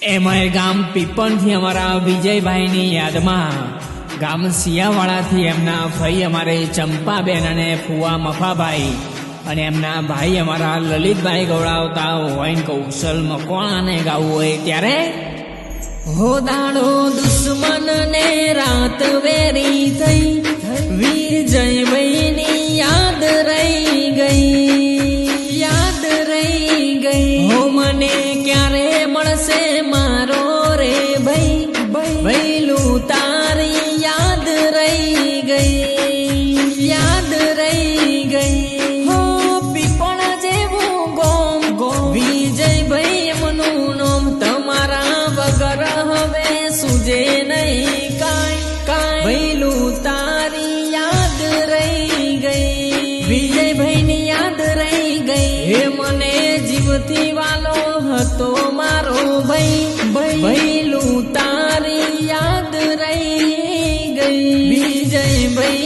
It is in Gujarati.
એમાં ગામ પીપળથી અમારા વિજયભાઈની યાદમાં ગામ સિયાવાળાથી એમના ભાઈ અમારે ચંપાબેન અને ફુવા મફાભાઈ અને એમના ભાઈ અમારા લલિતભાઈ ગવડાવતા હોય કૌશલ મકવાણાને ગાવું હોય ત્યારે હો દાડો દુશ્મન ને રાત વેરી થઈ વિજયભાઈની યાદ રહી ગઈ હો મને ક્યારે મળશે મારો રે ભાઈ ભૈલું તારી યાદ રહી ગઈ હો પીપળ જેવું ગોમ વિજયભાઈ એમનું નામ તમારા વગર હવે સુજે નહીં કાંઈ ભૈલું તારી યાદ રહી ગઈ વિજયભાઈની યાદ રહી ગઈ હે મને જીવથી વાલો હતો મારો ભાઈ ભૈલું તારી યાદ રહી ગઈ વિજયભાઈ